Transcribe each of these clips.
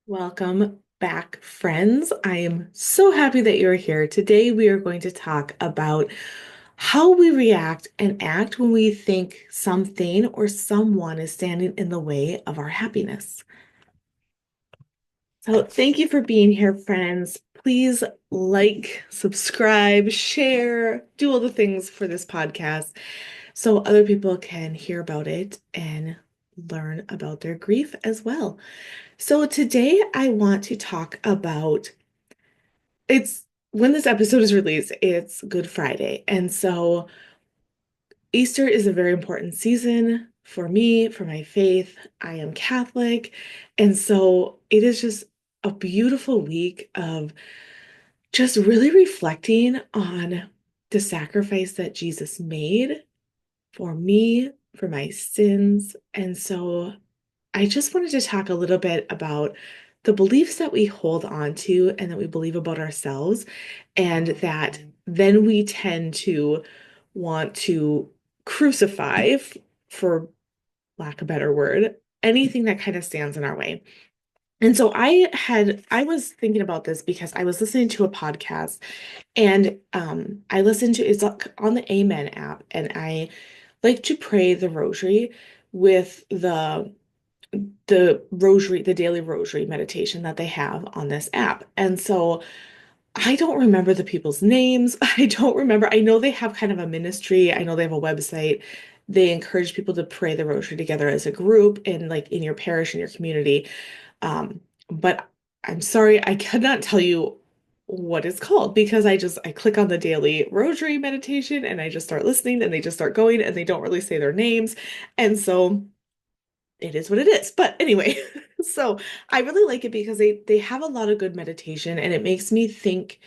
Welcome back, friends. I am so happy that you're here. Today, we are going to talk about how we react and act when we think something or someone is standing in the way of our happiness. So, thank you for being here, friends. Please like, subscribe, share, do all the things for this podcast so other people can hear about it and learn about their grief as well. So, today I want to talk about it's when this episode is released, it's Good Friday. And so Easter is a very important season for me, for my faith. I am Catholic. And so it is just a beautiful week of just really reflecting on the sacrifice that Jesus made for me, for my sins. And so I just wanted to talk a little bit about the beliefs that we hold on to and that we believe about ourselves, and that then we tend to want to crucify, for lack of a better word, anything that kind of stands in our way. And so I was thinking about this because I was listening to a podcast and I listened to it's on the Amen app, and I like to pray the rosary with the rosary, the daily rosary meditation that they have on this app. And so I don't remember the people's names. I don't remember. I know they have kind of a ministry. I know they have a website. They encourage people to pray the rosary together as a group in like in your parish, in your community. But I'm sorry, I cannot tell you what it's called because I click on the daily rosary meditation and I just start listening and they just start going and they don't really say their names. And so it is what it is. But anyway, so I really like it because they have a lot of good meditation and it makes me think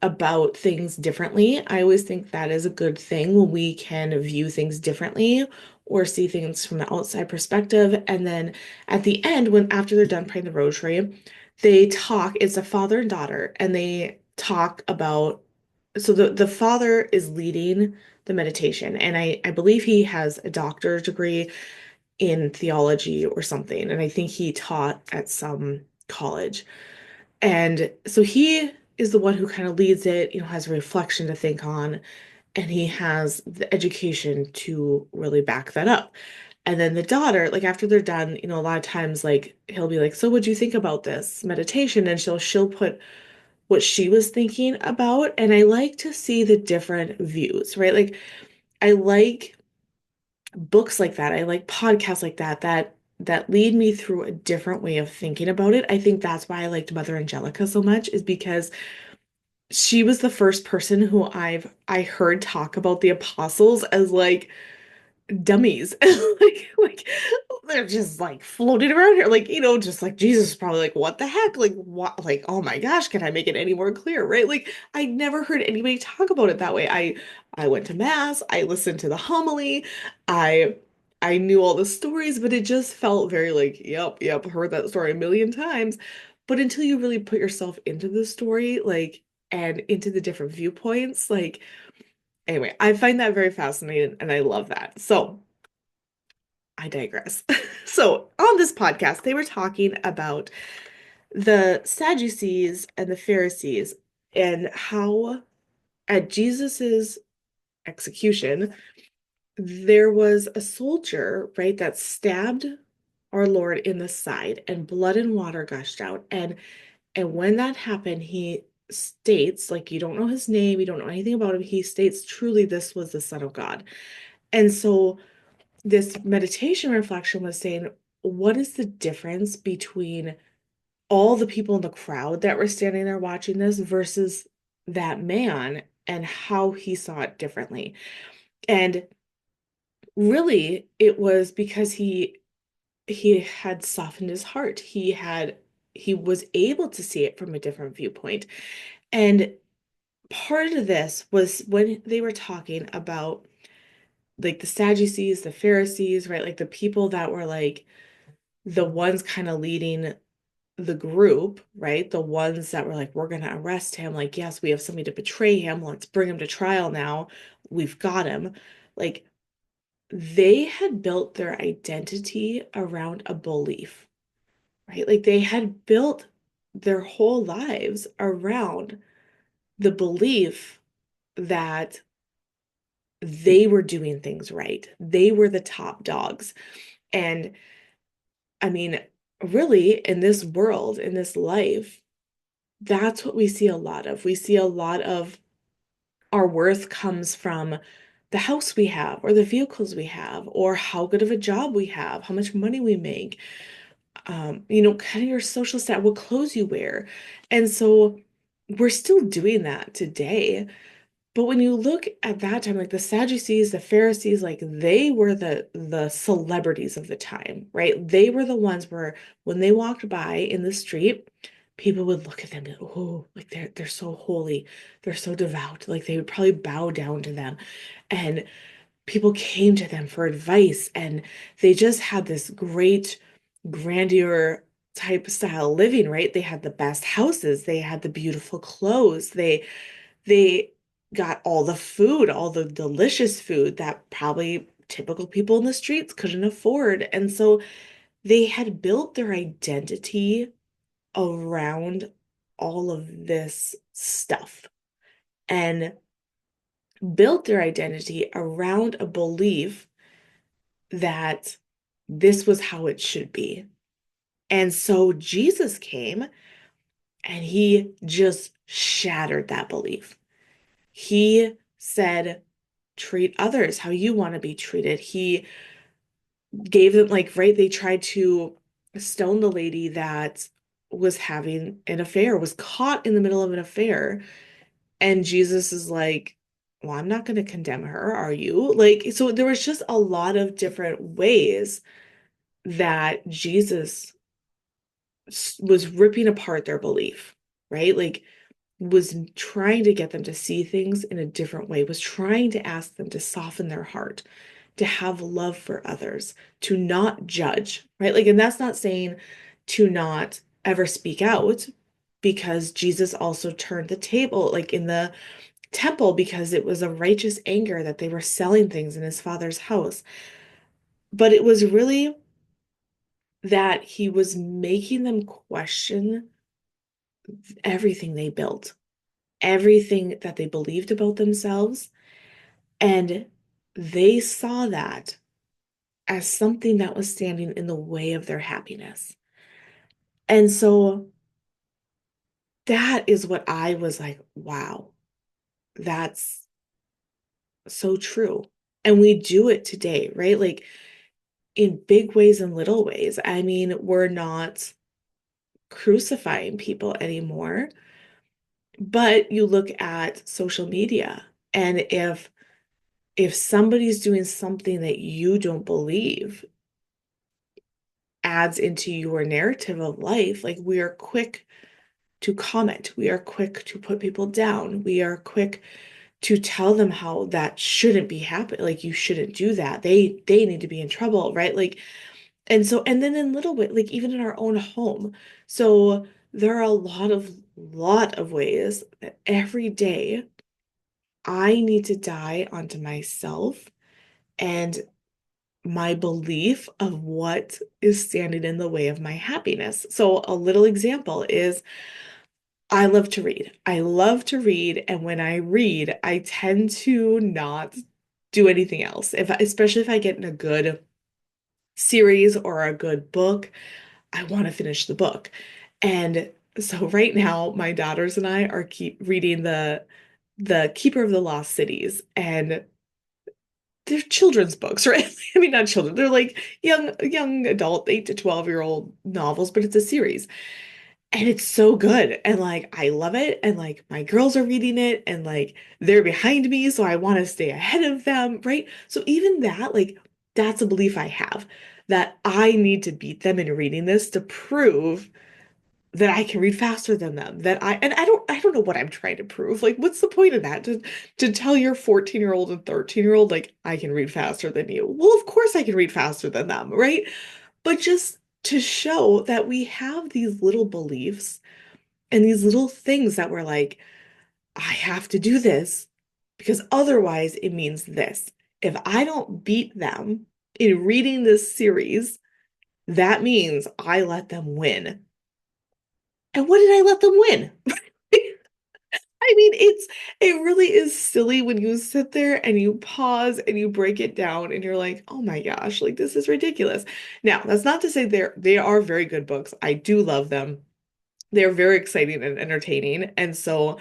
about things differently. I always think that is a good thing when we can view things differently or see things from the outside perspective. And then at the end, when after they're done praying the rosary, they talk, it's a father and daughter, and they talk about so the father is leading the meditation, and I believe he has a doctor's degree in theology or something. And I think he taught at some college. And so he is the one who kind of leads it, has a reflection to think on, and he has the education to really back that up. And then the daughter, like after they're done, a lot of times like he'll be like, "So what'd you think about this meditation?" And she'll put what she was thinking about. And I like to see the different views, right? Like I like books like that. I like podcasts like that lead me through a different way of thinking about it. I think that's why I liked Mother Angelica so much, is because she was the first person who I heard talk about the apostles as like dummies. Like they're just like floating around here. Like, just like Jesus is probably like, what the heck? Like what, like, oh my gosh, can I make it any more clear? Right? Like I never heard anybody talk about it that way. I went to mass, I listened to the homily, I I knew all the stories, but it just felt very like, yep, heard that story a million times. But until you really put yourself into the story, like, and into the different viewpoints, like, anyway, I find that very fascinating and I love that. So I digress. So, on this podcast, they were talking about the Sadducees and the Pharisees and how at Jesus's execution, there was a soldier, right, that stabbed our Lord in the side and blood and water gushed out. And when that happened, he states, like, you don't know his name, you don't know anything about him. He states truly this was the Son of God. And so this meditation reflection was saying, what is the difference between all the people in the crowd that were standing there watching this versus that man and how he saw it differently? And really, it was because he had softened his heart. He was able to see it from a different viewpoint. And part of this was when they were talking about like the Sadducees, the Pharisees, right? Like the people that were like the ones kind of leading the group, right? The ones that were like, we're going to arrest him. Like, yes, we have somebody to betray him. Let's bring him to trial now. We've got him. Like, they had built their identity around a belief. right? Like they had built their whole lives around the belief that they were doing things right. They were the top dogs. And I mean, really, in this world, in this life, that's what we see a lot of. We see a lot of our worth comes from the house we have, or the vehicles we have, or how good of a job we have, how much money we make, kind of your social stat, what clothes you wear. And so we're still doing that today. But when you look at that time, like the Sadducees, the Pharisees, like they were the celebrities of the time, right? They were the ones where when they walked by in the street, people would look at them and, oh, like they're so holy, they're so devout. Like they would probably bow down to them. And people came to them for advice, and they just had this great grandeur type style living, right? They had the best houses, they had the beautiful clothes, they got all the food, all the delicious food that probably typical people in the streets couldn't afford. And so they had built their identity around all of this stuff and built their identity around a belief that this was how it should be. And so Jesus came and he just shattered that belief. He said, treat others how you want to be treated. He gave them, like, right, they tried to stone the lady that was having an affair, was caught in the middle of an affair. And Jesus is like, well, I'm not going to condemn her, are you? Like, so there was just a lot of different ways that Jesus was ripping apart their belief, right? Like, was trying to get them to see things in a different way, was trying to ask them to soften their heart, to have love for others, to not judge, right? Like, and that's not saying to not ever speak out, because Jesus also turned the table, like in the temple, because it was a righteous anger that they were selling things in his father's house. But it was really that he was making them question everything they built, everything that they believed about themselves. And they saw that as something that was standing in the way of their happiness. And so that is what I was like, wow, that's so true. And we do it today, right? Like in big ways and little ways. I mean, we're not crucifying people anymore, but you look at social media, and if somebody's doing something that you don't believe adds into your narrative of life, like we are quick to comment, we are quick to put people down, we are quick to tell them how that shouldn't be happening, like you shouldn't do that, they need to be in trouble, right? Like, and so, and then in little way, like even in our own home. So there are a lot of ways that every day I need to die onto myself and my belief of what is standing in the way of my happiness. So a little example is I love to read. I love to read, and when I read, I tend to not do anything else. Especially if I get in a good series or a good book, I want to finish the book. And so right now, my daughters and I are keep reading the Keeper of the Lost Cities, and they're children's books, right? I mean, not children. They're like young adult, 8 to 12-year-old novels, but it's a series. And it's so good. And like I love it. And like my girls are reading it, and like they're behind me, so I want to stay ahead of them, right? So even that, like that's a belief I have, that I need to beat them in reading this to prove that I can read faster than them. That I don't know what I'm trying to prove. Like, what's the point of that? To tell your 14-year-old and 13-year-old, like, I can read faster than you. Well, of course I can read faster than them, right? But just to show that we have these little beliefs and these little things that we're like, I have to do this because otherwise it means this. If I don't beat them in reading this series, that means I let them win. And what did I let them win? I mean, it really is silly when you sit there and you pause and you break it down and you're like, oh my gosh, like this is ridiculous. Now, that's not to say they are very good books. I do love them. They're very exciting and entertaining. And so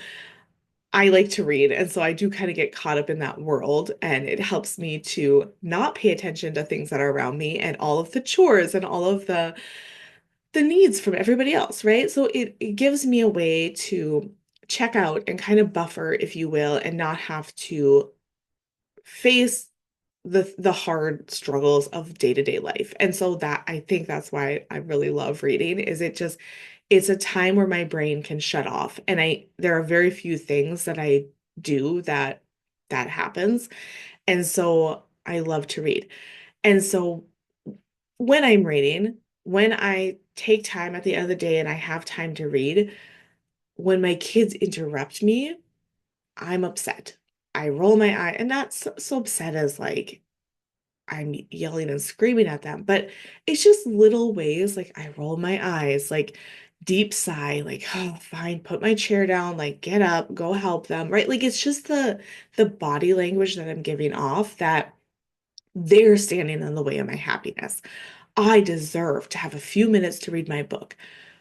I like to read. And so I do kind of get caught up in that world. And it helps me to not pay attention to things that are around me and all of the chores and all of the needs from everybody else, right? So it gives me a way to check out and kind of buffer, if you will, and not have to face the hard struggles of day-to-day life. And so that I think that's why I really love reading is it's a time where my brain can shut off. And I there are very few things that I do that happens. And so I love to read. And so when I'm reading, when I take time at the end of the day and I have time to read, when my kids interrupt me, I'm upset. I roll my eye, and not so upset as like I'm yelling and screaming at them, but it's just little ways like I roll my eyes, like deep sigh, like, oh, fine, put my chair down, like get up, go help them, right? Like it's just the body language that I'm giving off that they're standing in the way of my happiness. I deserve to have a few minutes to read my book,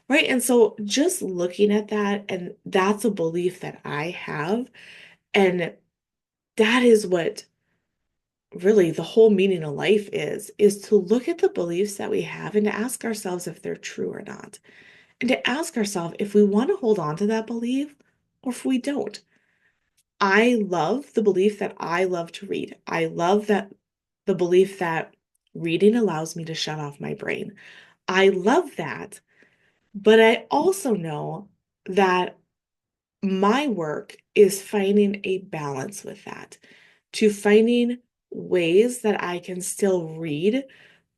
right? And so just looking at that, and that's a belief that I have. And that is what really the whole meaning of life is to look at the beliefs that we have and to ask ourselves if they're true or not. And to ask ourselves if we want to hold on to that belief or if we don't. I love the belief that I love to read. I love that the belief that reading allows me to shut off my brain. I love that. But I also know that my work is finding a balance with that, to finding ways that I can still read,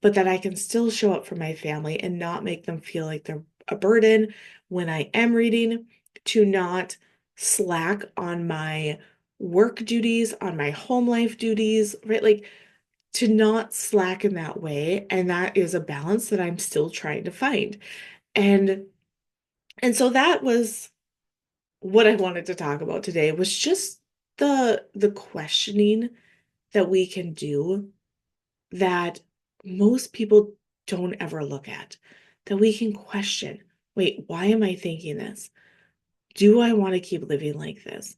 but that I can still show up for my family and not make them feel like they're a burden when I am reading, to not slack on my work duties, on my home life duties, right? Like to not slack in that way. And that is a balance that I'm still trying to find. And so that was what I wanted to talk about today was just the questioning that we can do that most people don't ever look at. That we can question, wait, why am I thinking this? Do I want to keep living like this?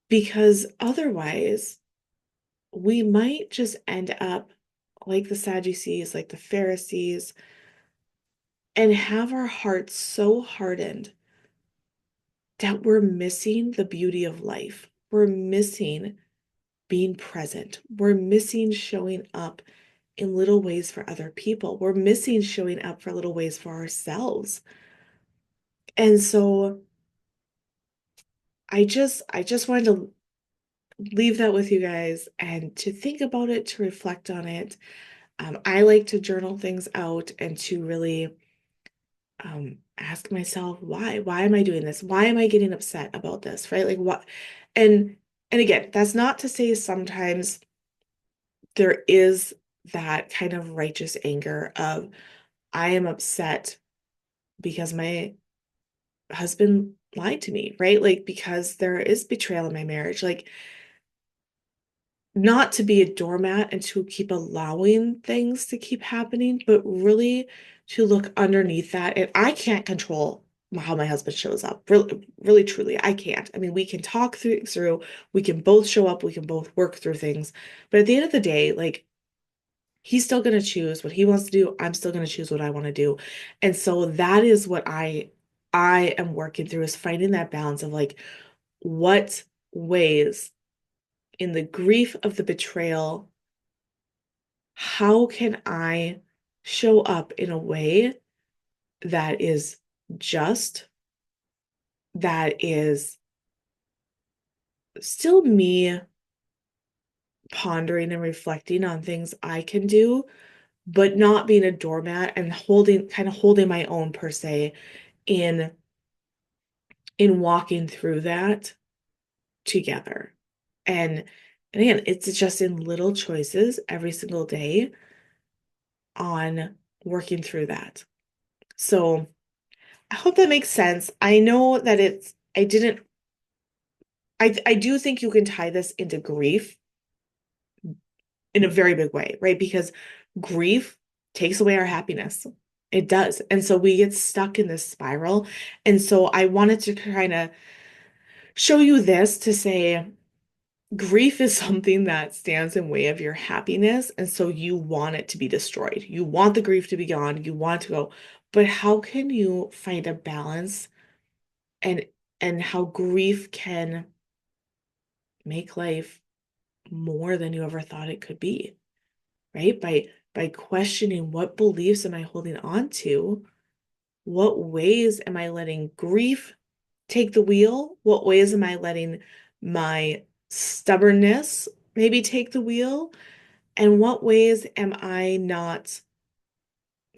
Because otherwise, we might just end up like the Sadducees, like the Pharisees, and have our hearts so hardened that we're missing the beauty of life. We're missing being present. We're missing showing up in little ways for other people. We're missing showing up for little ways for ourselves. And so I just wanted to leave that with you guys and to think about it, to reflect on it. I like to journal things out and to really ask myself why am I doing this? Why am I getting upset about this? Right? Like what? And again, that's not to say sometimes there is that kind of righteous anger of I am upset because my husband lied to me, right? Like because there is betrayal in my marriage. Like not to be a doormat and to keep allowing things to keep happening, but really to look underneath that. And I can't control how my husband shows up. Really, really, truly, I can't. I mean, we can talk through, we can both show up, we can both work through things. But at the end of the day, like he's still going to choose what he wants to do. I'm still going to choose what I want to do. And so that is what I am working through is finding that balance of like what ways in the grief of the betrayal, how can I show up in a way that is just, that is still me pondering and reflecting on things I can do, but not being a doormat and holding my own per se in walking through that together. And again, it's just in little choices every single day on working through that. So I hope that makes sense. I know that I do think you can tie this into grief in a very big way, right? Because grief takes away our happiness. It does. And so we get stuck in this spiral. And so I wanted to kind of show you this to say grief is something that stands in way of your happiness. And so you want it to be destroyed. You want the grief to be gone. You want to go. But how can you find a balance and how grief can make life more than you ever thought it could be, right? By questioning, what beliefs am I holding on to? What ways am I letting grief take the wheel? What ways am I letting my stubbornness maybe take the wheel? And what ways am I not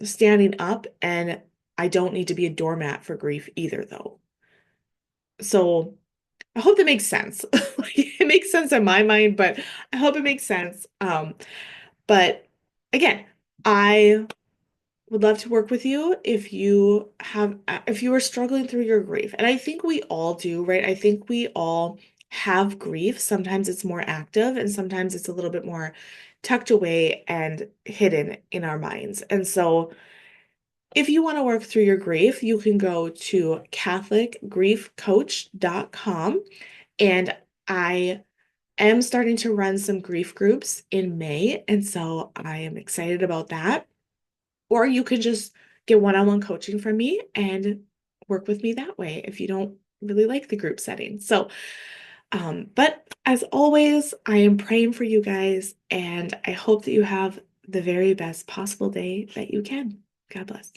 standing up? And I don't need to be a doormat for grief either, though. So I hope that makes sense. It makes sense in my mind, but I hope it makes sense. But again, I would love to work with you if you are struggling through your grief. And I think we all do, right? I think we all have grief. Sometimes it's more active and sometimes it's a little bit more tucked away and hidden in our minds. And so if you want to work through your grief, you can go to catholicgriefcoach.com, and I am starting to run some grief groups in May, and so I am excited about that. Or you can just get one-on-one coaching from me and work with me that way if you don't really like the group setting. So, but as always, I am praying for you guys, and I hope that you have the very best possible day that you can. God bless.